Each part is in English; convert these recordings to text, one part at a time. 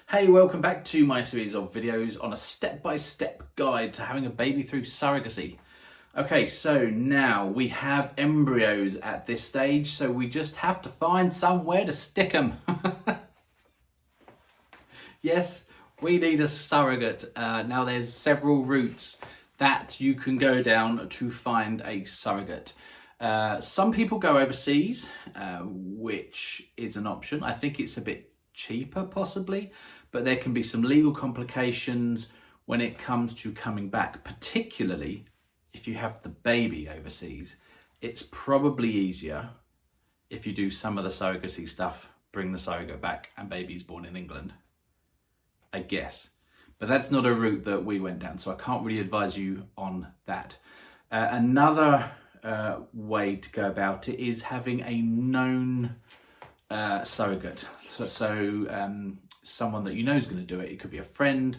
Hey, welcome back to my series of videos on a step-by-step guide to having a baby through surrogacy. Okay, so now we have embryos at this stage, so we just have to find somewhere to stick them. Yes, we need a surrogate. Now there's several routes that you can go down to find a surrogate. Some people go overseas, which is an option. I think it's a bit cheaper possibly, but there can be some legal complications when it comes to coming back, particularly if you have the baby overseas. It's probably easier if you do some of the surrogacy stuff, bring the surrogate back and baby's born in England, I guess. But that's not a route that we went down, so I can't really advise you on that. Another way to go about it is having a known surrogate. So someone that you know is going to do it. It could be a friend.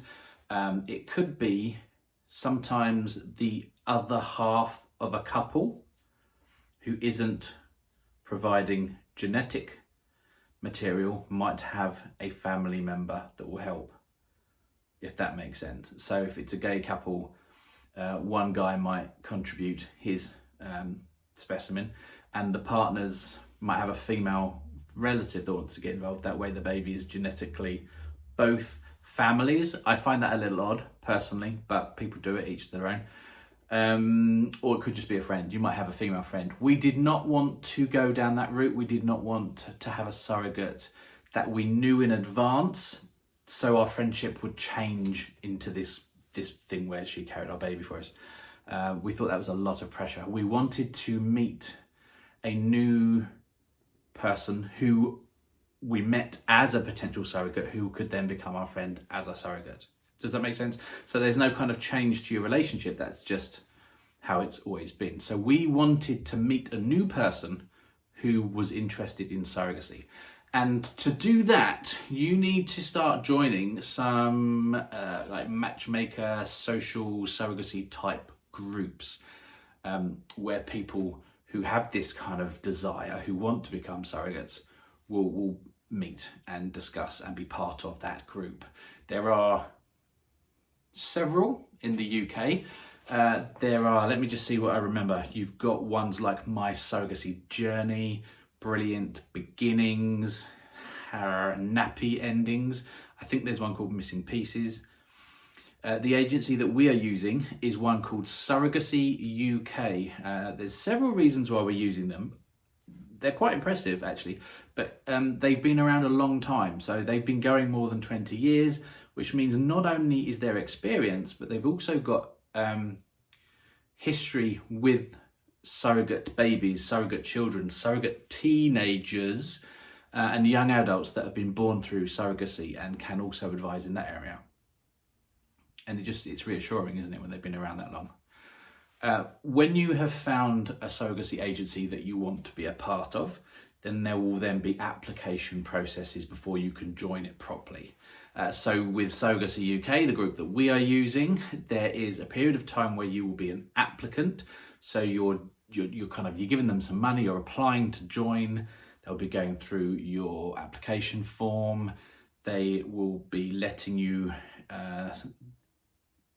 It could be sometimes the other half of a couple who isn't providing genetic material, might have a family member that will help, if that makes sense. So if it's a gay couple, one guy might contribute his specimen and the partners might have a female relative that wants to get involved. That way the baby is genetically both families. I find that a little odd personally, but people do it, each their own. Or it could just be a friend. You might have a female friend. We did not want to go down that route. We did not want to have a surrogate that we knew in advance, so our friendship would change into this thing where she carried our baby for us. We thought that was a lot of pressure. We wanted to meet a new person who we met as a potential surrogate, who could then become our friend as a surrogate. Does that make sense? So there's no kind of change to your relationship. That's just how it's always been. So we wanted to meet a new person who was interested in surrogacy. And to do that, you need to start joining some like matchmaker, social surrogacy type groups, where people who have this kind of desire, who want to become surrogates, will meet and discuss and be part of that group. There are several in the UK. There are, let me just see what I remember. You've got ones like My Surrogacy Journey, Brilliant Beginnings, Nappy Endings. I think there's one called Missing Pieces. The agency that we are using is one called Surrogacy UK. There's several reasons why we're using them. They're quite impressive actually, but they've been around a long time. So they've been going more than 20 years, which means not only is there experience, but they've also got history with surrogate babies, surrogate children, surrogate teenagers, and young adults that have been born through surrogacy and can also advise in that area. And it's reassuring, isn't it, when they've been around that long? When you have found a surrogacy agency that you want to be a part of, then there will then be application processes before you can join it properly. So with Surrogacy UK, the group that we are using, there is a period of time where you will be an applicant. So you're giving them some money, you're applying to join. They'll be going through your application form. They will be letting you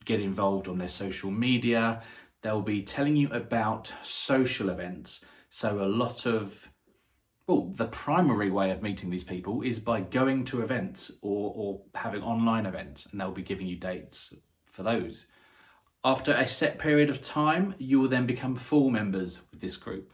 get involved on their social media. They'll be telling you about social events. So a lot of, well, the primary way of meeting these people is by going to events or having online events, and they'll be giving you dates for those. After a set period of time, you will then become full members with this group.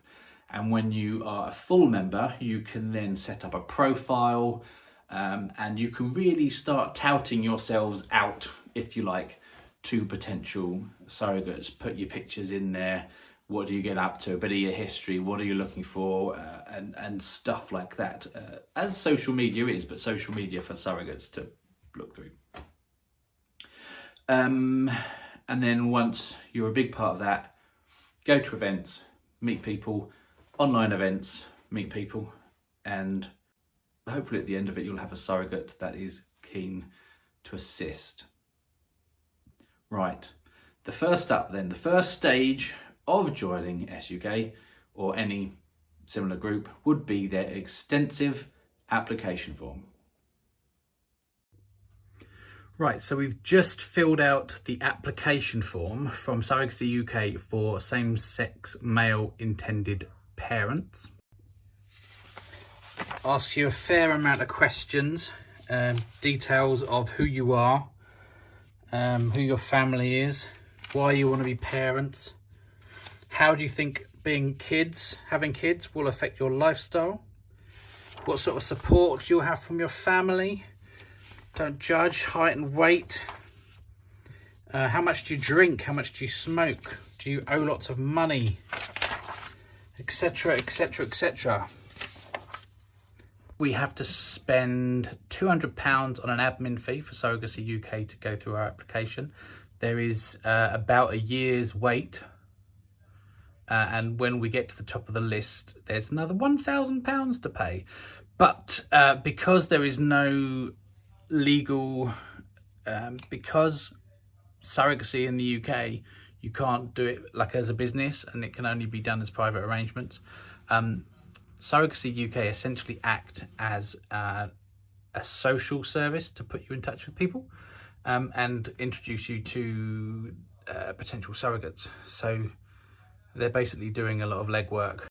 And when you are a full member, you can then set up a profile, and you can really start touting yourselves out, if you like, to potential surrogates. Put your pictures in there. What do you get up to? A bit of your history. What are you looking for? And stuff like that. As social media is, but social media for surrogates to look through. And then once you're a big part of that, go to events, meet people, online events, meet people, and hopefully at the end of it, you'll have a surrogate that is keen to assist. Right, the first up then, the first stage of joining SUK or any similar group would be their extensive application form. Right, so we've just filled out the application form from Surrogacy UK for same-sex male intended parents. Asks you a fair amount of questions, details of who you are, who your family is, why you want to be parents, how do you think having kids will affect your lifestyle, what sort of support you'll have from your family, don't judge, height and weight, how much do you drink, how much do you smoke, do you owe lots of money, etc, etc, etc. We have to spend £200 on an admin fee for Surrogacy UK to go through our application. There is about a year's wait, and when we get to the top of the list, there's another £1,000 to pay. But because there is no legal, because surrogacy in the UK, you can't do it like as a business, and it can only be done as private arrangements. Surrogacy UK essentially act as a social service to put you in touch with people and introduce you to potential surrogates. So they're basically doing a lot of legwork.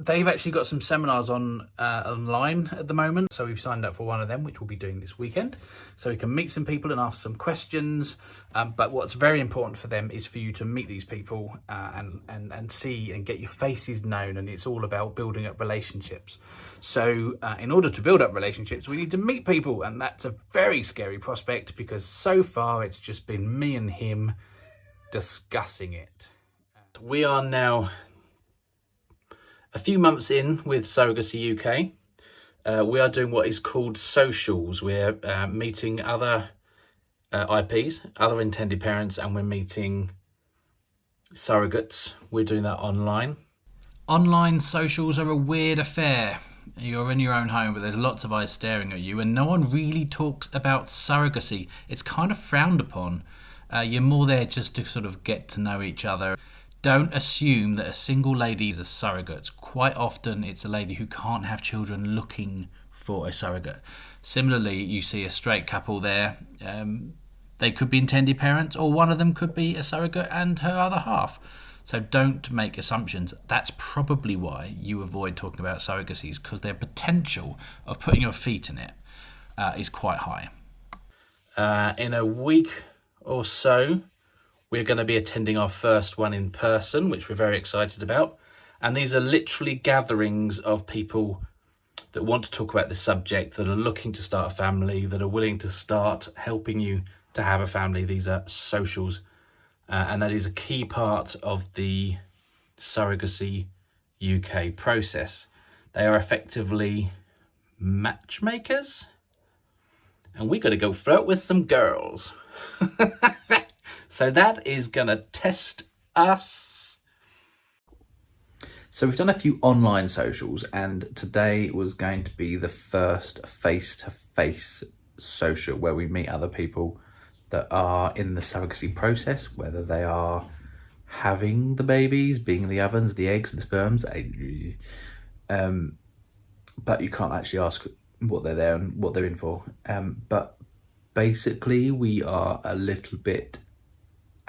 They've actually got some seminars online at the moment, so we've signed up for one of them, which we'll be doing this weekend, so we can meet some people and ask some questions. But what's very important for them is for you to meet these people and see and get your faces known, and it's all about building up relationships. So in order to build up relationships, we need to meet people, and that's a very scary prospect because so far it's just been me and him discussing it. We are now a few months in with Surrogacy UK. We are doing what is called socials. We're meeting other IPs, other intended parents, and we're meeting surrogates. We're doing that online. Online socials are a weird affair. You're in your own home, but there's lots of eyes staring at you, and no one really talks about surrogacy. It's kind of frowned upon. You're more there just to sort of get to know each other. Don't assume that a single lady is a surrogate. Quite often it's a lady who can't have children looking for a surrogate. Similarly, you see a straight couple there. They could be intended parents, or one of them could be a surrogate and her other half. So don't make assumptions. That's probably why you avoid talking about surrogacies, because their potential of putting your feet in it is quite high. In a week or so, we're going to be attending our first one in person, which we're very excited about. And these are literally gatherings of people that want to talk about this subject, that are looking to start a family, that are willing to start helping you to have a family. These are socials. And that is a key part of the Surrogacy UK process. They are effectively matchmakers. And we got to go flirt with some girls. So that is going to test us. So we've done a few online socials, and today was going to be the first face-to-face social where we meet other people that are in the surrogacy process, whether they are having the babies, being the ovens, the eggs, the sperms. But you can't actually ask what they're there and what they're in for. But basically we are a little bit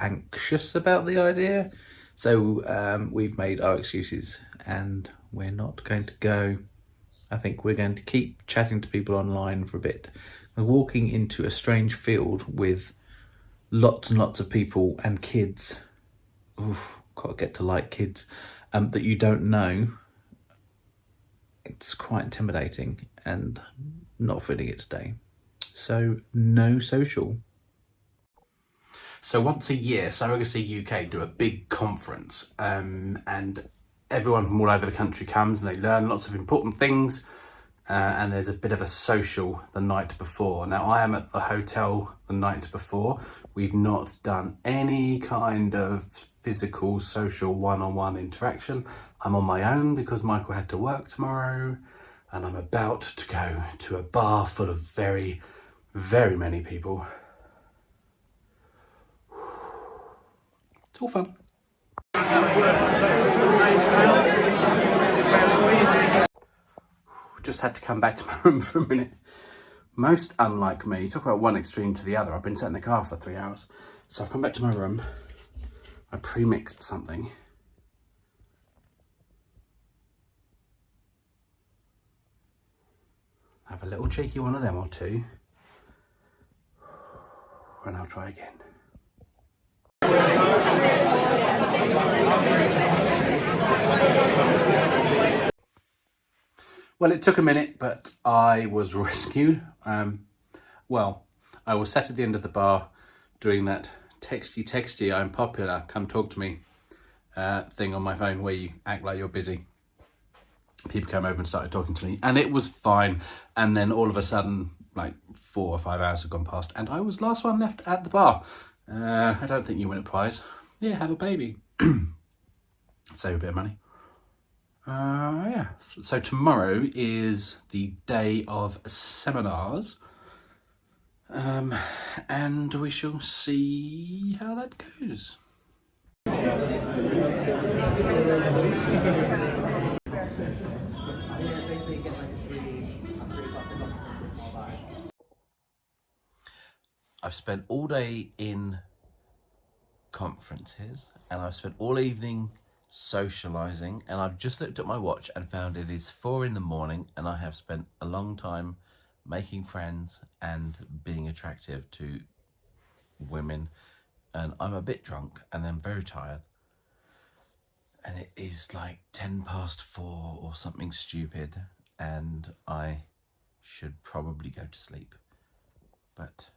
anxious about the idea, so we've made our excuses and we're not going to go. I think we're going to keep chatting to people online for a bit. We're walking into a strange field with lots and lots of people and kids. Oof, gotta get to like kids that you don't know. It's quite intimidating and not feeling it today. So no social. So once a year, Surrogacy UK do a big conference, and everyone from all over the country comes and they learn lots of important things, and there's a bit of a social the night before. Now, I am at the hotel the night before. We've not done any kind of physical, social, one-on-one interaction. I'm on my own because Michael had to work tomorrow, and I'm about to go to a bar full of very, very many people. It's all fun. Just had to come back to my room for a minute. most unlike me. Talk about one extreme to the other. I've been sat in the car for 3 hours. So I've come back to my room. I pre-mixed something. Have a little cheeky one of them or two. And I'll try again. Well, it took a minute, but I was rescued. Well, I was sat at the end of the bar doing that texty, I'm popular, come talk to me thing on my phone where you act like you're busy. People came over and started talking to me and it was fine. And then all of a sudden, like 4 or 5 hours had gone past and I was last one left at the bar. I don't think you win a prize. Yeah, have a baby. Save a bit of money. Yeah, so tomorrow is the day of seminars. And we shall see how that goes. I've spent all day in conferences and I've spent all evening socializing, and I've just looked at my watch and found it is 4 in the morning and I have spent a long time making friends and being attractive to women, and I'm a bit drunk and I'm very tired and it is like 4 or something stupid and I should probably go to sleep, but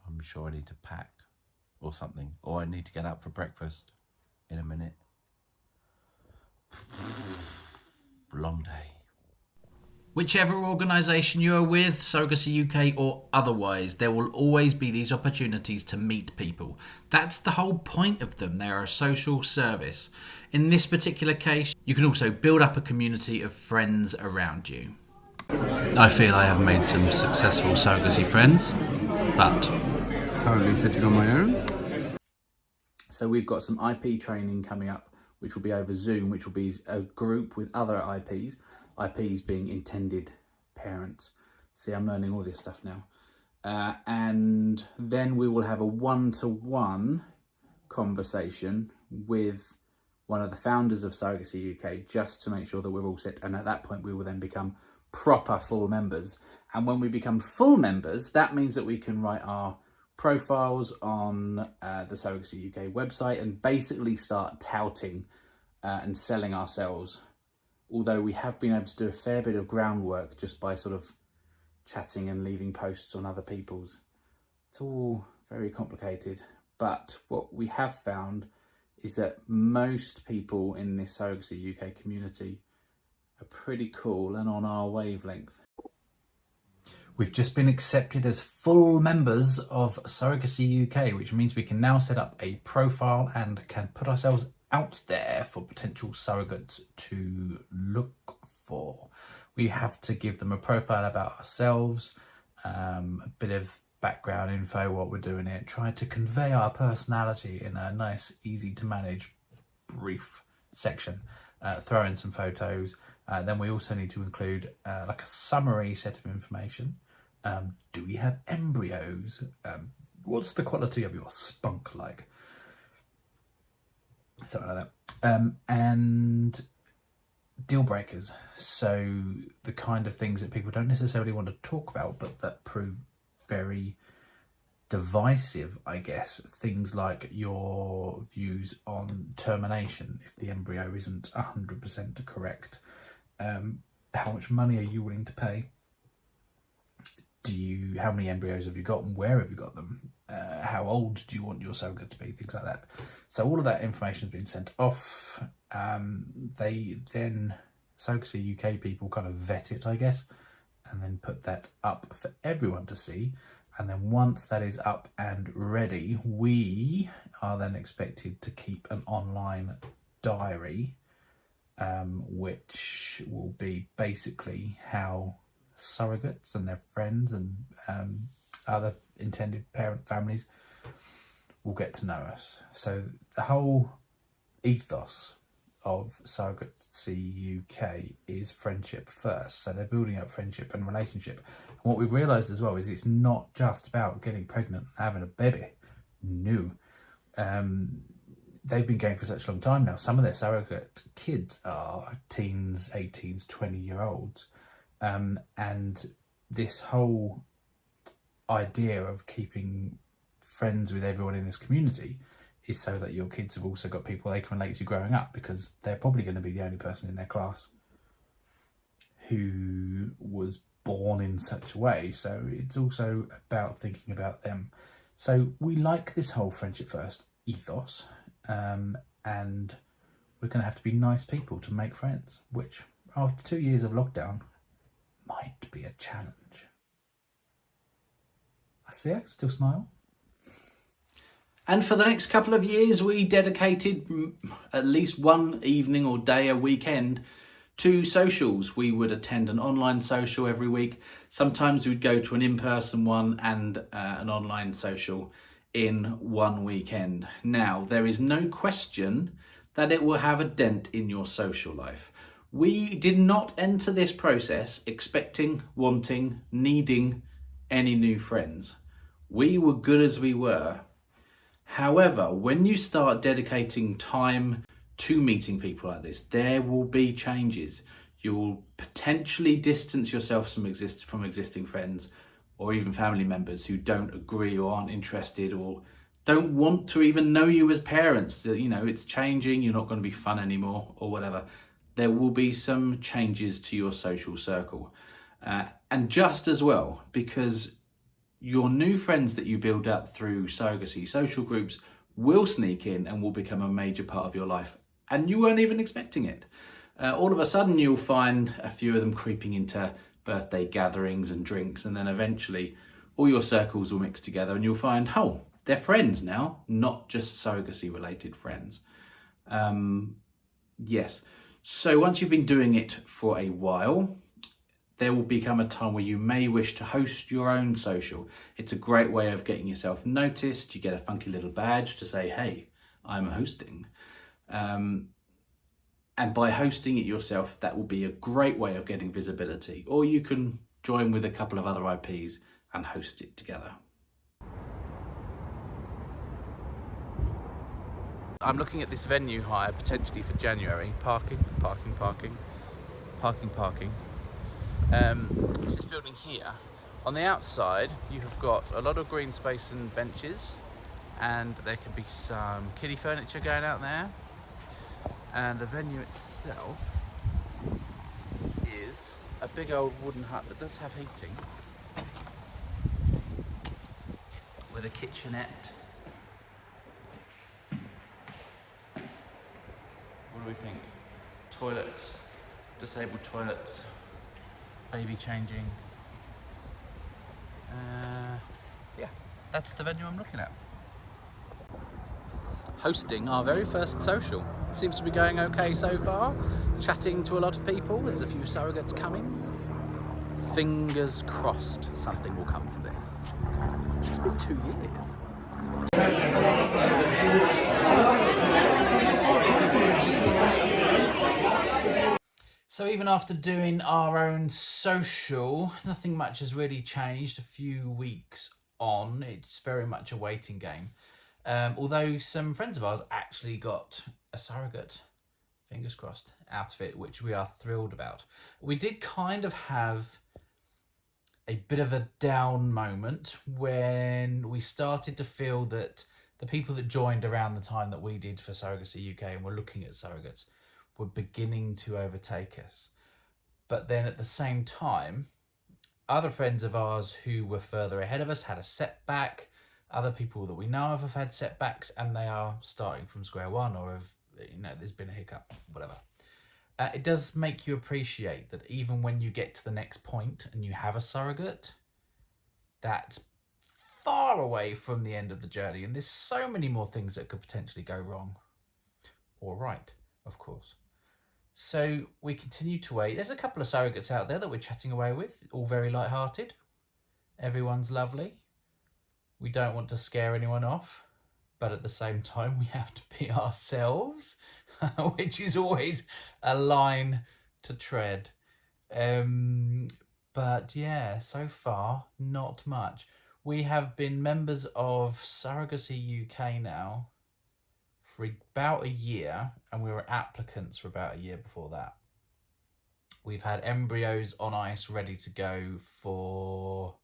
I'm sure I need to pack or something, or I need to get up for breakfast in a minute. Long day. Whichever organisation you are with, Surrogacy UK or otherwise, there will always be these opportunities to meet people. That's the whole point of them. They're a social service. In this particular case, you can also build up a community of friends around you. I feel I have made some successful surrogacy friends, but currently sitting on my own. So we've got some IP training coming up, which will be over Zoom, which will be a group with other IPs. IPs being intended parents. See, I'm learning all this stuff now. And then we will have a one-to-one conversation with one of the founders of Surrogacy UK, just to make sure that we're all set. And at that point, we will then become proper full members. And when we become full members, that means that we can write our profiles on the Surrogacy UK website and basically start touting and selling ourselves. Although we have been able to do a fair bit of groundwork just by sort of chatting and leaving posts on other people's. It's all very complicated, but what we have found is that most people in this Surrogacy UK community are pretty cool and on our wavelength. We've just been accepted as full members of Surrogacy UK, which means we can now set up a profile and can put ourselves out there for potential surrogates to look for. We have to give them a profile about ourselves, a bit of background info, what we're doing here, try to convey our personality in a nice, easy to manage, brief section, throw in some photos. Then we also need to include like a summary set of information. Do we have embryos? What's the quality of your spunk like? Something like that. And deal breakers. So the kind of things that people don't necessarily want to talk about, but that prove very divisive, I guess. Things like your views on termination if the embryo isn't 100% correct. How much money are you willing to pay? How many embryos have you got and where have you got them? How old do you want your surrogate to be? Things like that. So all of that information has been sent off. They then, Surrogacy UK people kind of vet it, I guess, and then put that up for everyone to see. And then once that is up and ready, we are then expected to keep an online diary, which will be basically how surrogates and their friends and other intended parent families will get to know us. So the whole ethos of Surrogacy UK is friendship first. So they're building up friendship and relationship. And what we've realised as well is it's not just about getting pregnant and having a baby. No. They've been going for such a long time now. Some of their surrogate kids are teens, 18s, 20-year-olds. And this whole idea of keeping friends with everyone in this community is so that your kids have also got people they can relate to growing up, because they're probably going to be the only person in their class who was born in such a way. So it's also about thinking about them. So we like this whole friendship first ethos, and we're going to have to be nice people to make friends, which after 2 years of lockdown might be a challenge. I see, I can still smile. And for the next couple of years, we dedicated at least one evening or day a weekend to socials. We would attend an online social every week. Sometimes we'd go to an in-person one and an online social in one weekend. Now, there is no question that it will have a dent in your social life. We did not enter this process expecting, wanting, needing any new friends. We were good as we were. However, when you start dedicating time to meeting people like this, there will be changes. You will potentially distance yourself from existing friends, or even family members who don't agree or aren't interested or don't want to even know you as parents. You know, it's changing, you're not going to be fun anymore or whatever. There will be some changes to your social circle. And just as well, because your new friends that you build up through surrogacy social groups will sneak in and will become a major part of your life, and you weren't even expecting it. All of a sudden you'll find a few of them creeping into birthday gatherings and drinks, and then eventually all your circles will mix together and you'll find, oh, they're friends now, not just surrogacy related friends. Yes. So once you've been doing it for a while, there will become a time where you may wish to host your own social. It's a great way of getting yourself noticed. You get a funky little badge to say, hey, I'm hosting. And by hosting it yourself, that will be a great way of getting visibility. Or you can join with a couple of other IPs and host it together. I'm looking at this venue hire potentially for January. Parking. It's this building here. On the outside, you have got a lot of green space and benches, and there could be some kiddie furniture going out there. And the venue itself is a big old wooden hut that does have heating, with a kitchenette. What do we think? Toilets, disabled toilets, baby changing. Yeah, that's the venue I'm looking at. Hosting our very first social. Seems to be going okay so far. Chatting to a lot of people. There's a few surrogates coming. Fingers crossed something will come from this. It's been 2 years. So even after doing our own social, nothing much has really changed. A few weeks on, it's very much a waiting game. Although some friends of ours actually got a surrogate, fingers crossed, out of it, which we are thrilled about. We did kind of have a bit of a down moment when we started to feel that the people that joined around the time that we did for Surrogacy UK and were looking at surrogates were beginning to overtake us. But then at the same time, other friends of ours who were further ahead of us had a setback. Other people that we know of have had setbacks, and they are starting from square one, or have, there's been a hiccup, whatever. It does make you appreciate that even when you get to the next point and you have a surrogate, that's far away from the end of the journey, and there's so many more things that could potentially go wrong, or right, of course. So we continue to wait. There's a couple of surrogates out there that we're chatting away with, all very light-hearted. Everyone's lovely. We don't want to scare anyone off, but at the same time, we have to be ourselves. which is always a line to tread. But yeah, so far, not much. We have been members of Surrogacy UK now for about a year, and we were applicants for about a year before that. We've had embryos on ice ready to go for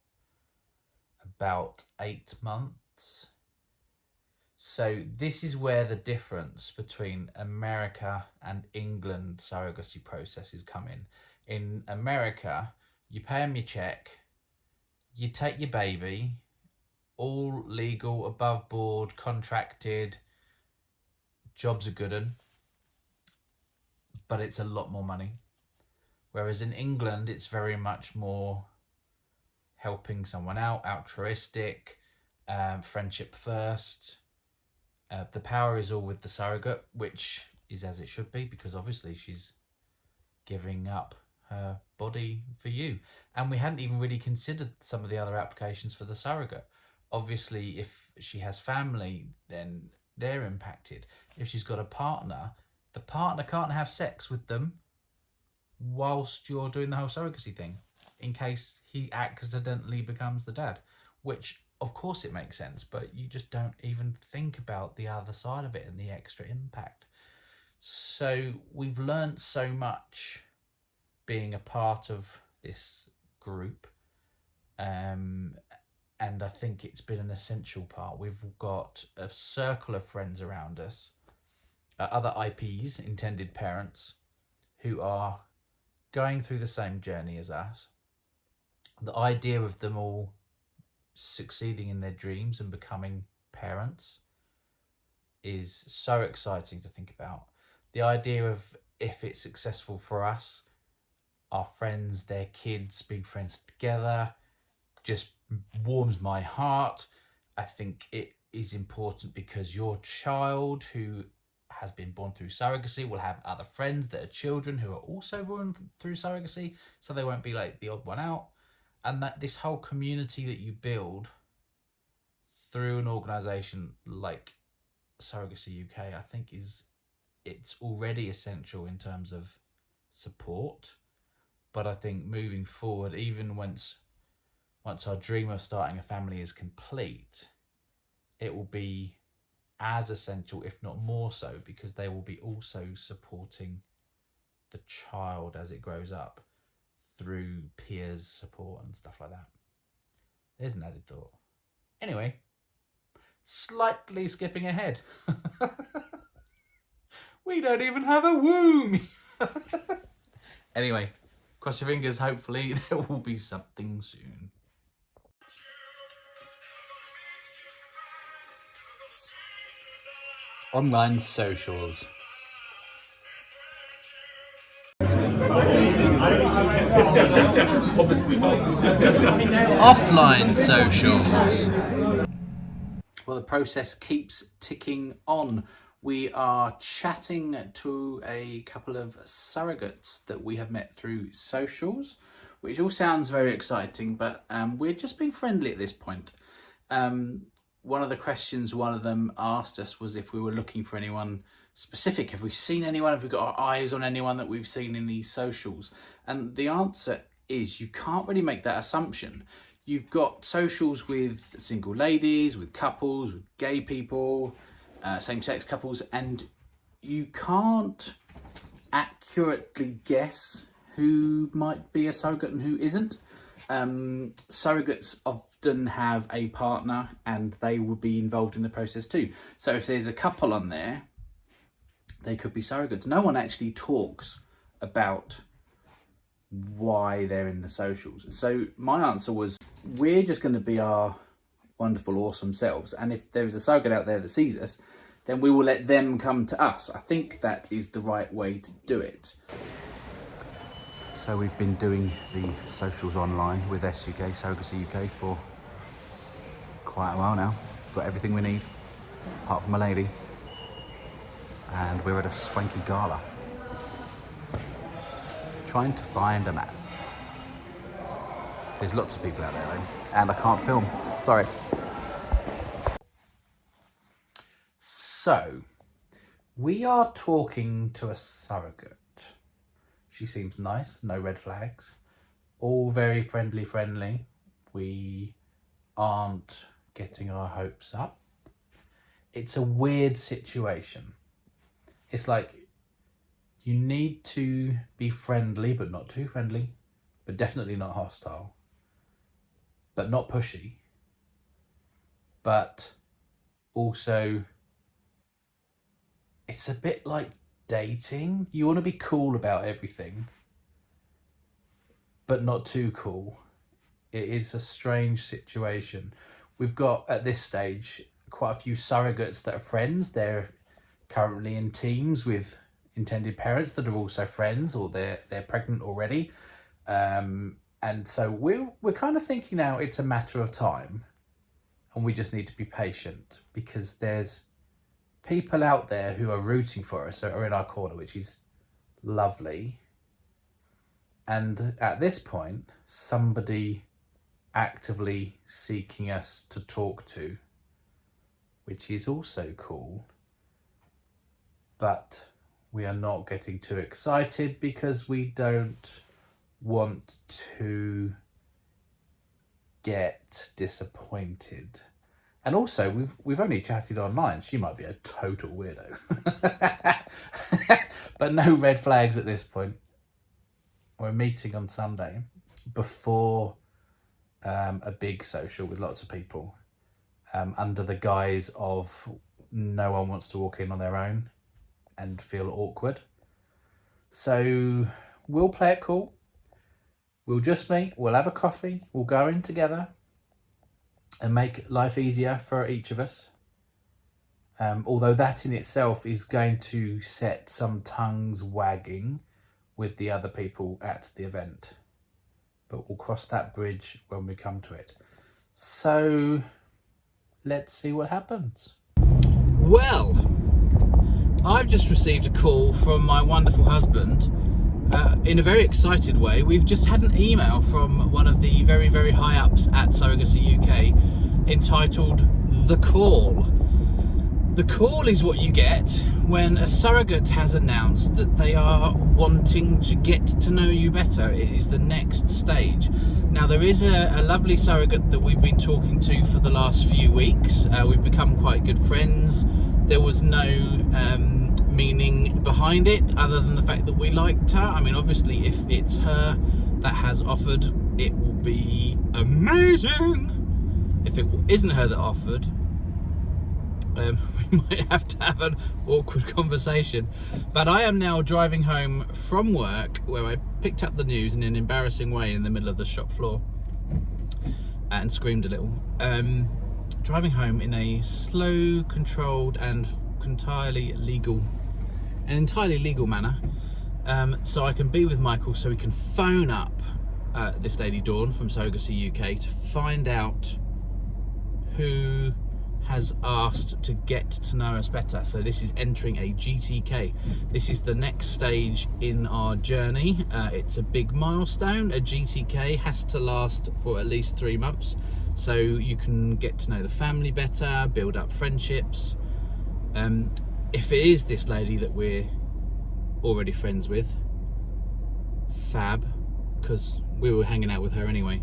about 8 months. So this is where the difference between America and England surrogacy processes come in. In America, you pay them your check, you take your baby, all legal, above board, contracted, jobs are good 'un, but it's a lot more money. Whereas in England, it's very much more helping someone out, altruistic, friendship first. The power is all with the surrogate, which is as it should be, because obviously she's giving up her body for you. And we hadn't even really considered some of the other applications for the surrogate. Obviously, if she has family, then they're impacted. If she's got a partner, the partner can't have sex with them whilst you're doing the whole surrogacy thing, in case he accidentally becomes the dad, which of course it makes sense, but you just don't even think about the other side of it and the extra impact. So we've learned so much being a part of this group, and I think it's been an essential part. We've got a circle of friends around us, other IPs, intended parents, who are going through the same journey as us. The idea of them all succeeding in their dreams and becoming parents is so exciting to think about. The idea of, if it's successful for us, our friends, their kids being friends together, just warms my heart. I think it is important because your child who has been born through surrogacy will have other friends that are children who are also born through surrogacy, so they won't be like the odd one out. And that this whole community that you build through an organisation like Surrogacy UK, I think it's already essential in terms of support. But I think moving forward, even once our dream of starting a family is complete, it will be as essential, if not more so, because they will be also supporting the child as it grows up through peers support and stuff like that. There's an added thought. Anyway, slightly skipping ahead. We don't even have a womb. Anyway, cross your fingers, hopefully there will be something soon. Online socials. Offline socials. Well, the process keeps ticking on. We are chatting to a couple of surrogates that we have met through socials, which all sounds very exciting, but we're just being friendly at this point. One of the questions one of them asked us was if we were looking for anyone specific. Have we seen anyone? Have we got our eyes on anyone that we've seen in these socials? And the answer is you can't really make that assumption. You've got socials with single ladies, with couples, with gay people, same-sex couples, and you can't accurately guess who might be a surrogate and who isn't. Surrogates often have a partner and they will be involved in the process too. So if there's a couple on there, they could be surrogates. No one actually talks about why they're in the socials. So my answer was, we're just going to be our wonderful, awesome selves. And if there is a surrogate out there that sees us, then we will let them come to us. I think that is the right way to do it. So we've been doing the socials online with SUK, Surrogacy UK, for quite a while now. We've got everything we need, apart from a lady. And we're at a swanky gala. Trying to find a man. There's lots of people out there though, and I can't film, sorry. So, We are talking to a surrogate. She seems nice, no red flags. All very friendly. We aren't getting our hopes up. It's a weird situation. It's like you need to be friendly, but not too friendly, but definitely not hostile, but not pushy, but also it's a bit like dating. You want to be cool about everything, but not too cool. It is a strange situation. We've got, at this stage, quite a few surrogates that are friends. They're currently in teams with intended parents that are also friends, or they're pregnant already. And so we're kind of thinking now it's a matter of time, and we just need to be patient, because there's people out there who are rooting for us, are in our corner, which is lovely. And at this point, somebody actively seeking us to talk to, which is also cool. But we are not getting too excited because we don't want to get disappointed. And also, we've only chatted online. She might be a total weirdo. But no red flags at this point. We're meeting on Sunday before a big social with lots of people, under the guise of no one wants to walk in on their own and feel awkward. So we'll play it cool. We'll just meet, we'll have a coffee, we'll go in together and make life easier for each of us. Although that in itself is going to set some tongues wagging with the other people at the event. But we'll cross that bridge when we come to it. So let's see what happens. Well, I've just received a call from my wonderful husband in a very excited way. We've just had an email from one of the very, very high ups at Surrogacy UK entitled The Call. The call is what you get when a surrogate has announced that they are wanting to get to know you better. It is the next stage. Now, there is a lovely surrogate that we've been talking to for the last few weeks. We've become quite good friends. There was no meaning behind it other than the fact that we liked her. I mean, obviously, if it's her that has offered, it will be amazing. If it isn't her that offered, we might have to have an awkward conversation. But I am now driving home from work, where I picked up the news in an embarrassing way in the middle of the shop floor and screamed a little. Driving home in a slow, controlled and entirely legal manner, so I can be with Michael, so we can phone up this lady Dawn from Surrogacy UK to find out who has asked to get to know us better. So this is entering a GTK. This is the next stage in our journey. It's a big milestone. A GTK has to last for at least 3 months, so you can get to know the family better, build up friendships. If it is this lady that we're already friends with, fab, because we were hanging out with her anyway.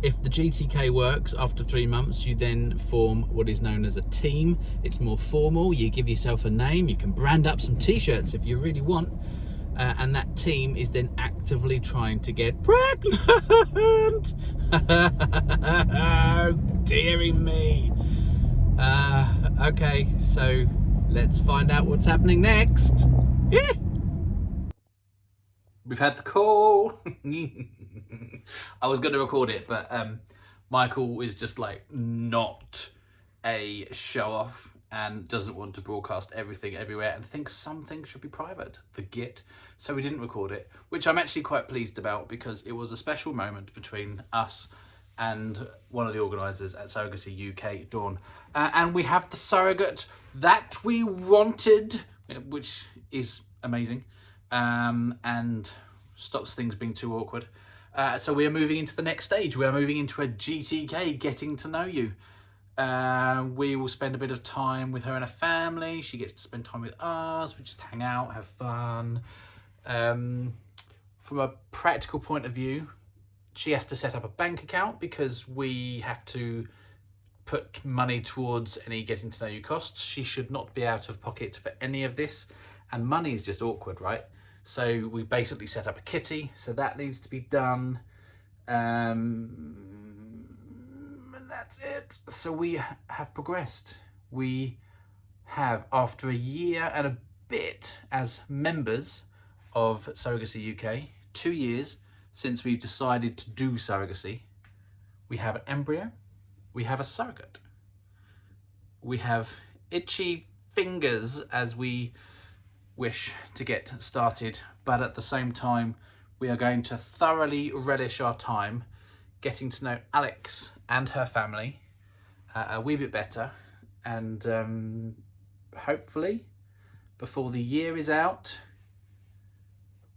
If the GTK works after 3 months, you then form what is known as a team. It's more formal. You give yourself a name. You can brand up some t-shirts if you really want. And that team is then actively trying to get pregnant. Oh, dearie me. Okay, so let's find out what's happening next. Yeah. We've had the call. I was going to record it, but Michael is just like not a show off and doesn't want to broadcast everything everywhere and thinks some things should be private, the git. So we didn't record it, which I'm actually quite pleased about, because it was a special moment between us and one of the organisers at Surrogacy UK, Dawn. And we have the surrogate that we wanted, which is amazing, and stops things being too awkward. So we are moving into the next stage. We are moving into a GTK, getting to know you. We will spend a bit of time with her and her family. She gets to spend time with us. We just hang out, have fun. From a practical point of view, she has to set up a bank account because we have to put money towards any getting to know you costs. She should not be out of pocket for any of this, and money is just awkward, right? So we basically set up a kitty, so that needs to be done. And that's it. So we have progressed. We have, after a year and a bit as members of Surrogacy UK, 2 years since we've decided to do surrogacy, we have an embryo, we have a surrogate. We have itchy fingers as we wish to get started, but at the same time, we are going to thoroughly relish our time getting to know Alex and her family a wee bit better, and hopefully before the year is out,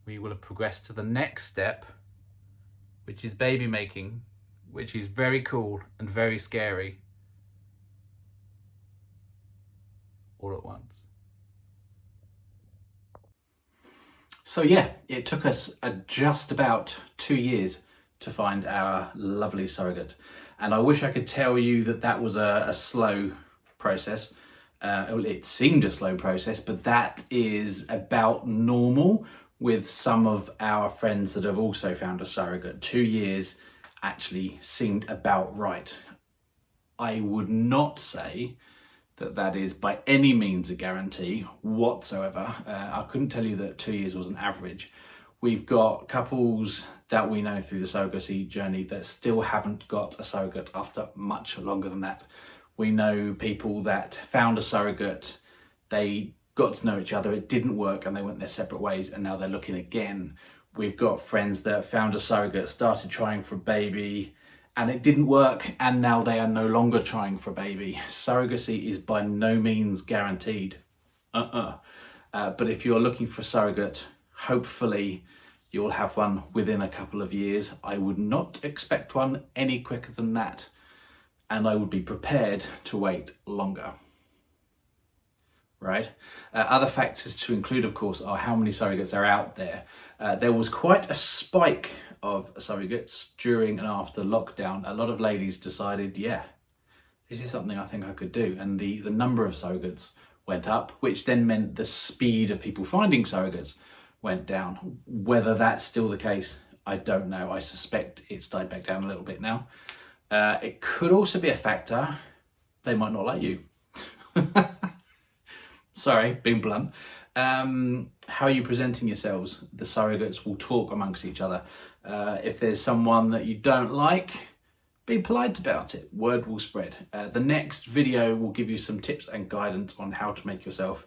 we will have progressed to the next step, which is baby making, which is very cool and very scary all at once. So yeah, it took us just about 2 years to find our lovely surrogate. And I wish I could tell you that that was a slow process. It seemed a slow process, but that is about normal with some of our friends that have also found a surrogate. 2 years actually seemed about right. I would not say that that is by any means a guarantee whatsoever. I couldn't tell you that 2 years was an average. We've got couples that we know through the surrogacy journey that still haven't got a surrogate after much longer than that. We know people that found a surrogate, they got to know each other, it didn't work and they went their separate ways, and now they're looking again. We've got friends that found a surrogate, started trying for a baby, and it didn't work, and now they are no longer trying for a baby. Surrogacy is by no means guaranteed. But if you're looking for a surrogate, hopefully you'll have one within a couple of years. I would not expect one any quicker than that, and I would be prepared to wait longer. Right? Other factors to include, of course, are how many surrogates are out there. There was quite a spike of surrogates during and after lockdown. A lot of ladies decided, yeah, this is something I think I could do. And the number of surrogates went up, which then meant the speed of people finding surrogates went down. Whether that's still the case, I don't know. I suspect it's died back down a little bit now. It could also be a factor. They might not like you. Sorry, being blunt. How are you presenting yourselves? The surrogates will talk amongst each other. If there's someone that you don't like, be polite about it. Word will spread. The next video will give you some tips and guidance on how to make yourself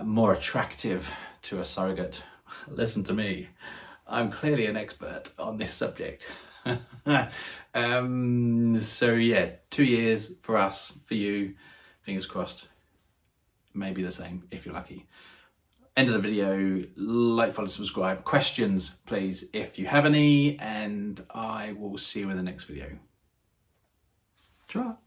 more attractive to a surrogate. Listen to me. I'm clearly an expert on this subject. So yeah, 2 years for us, for you, fingers crossed. Maybe the same if you're lucky. End of the video, like, follow, subscribe. Questions, please, if you have any, and I will see you in the next video. Ciao.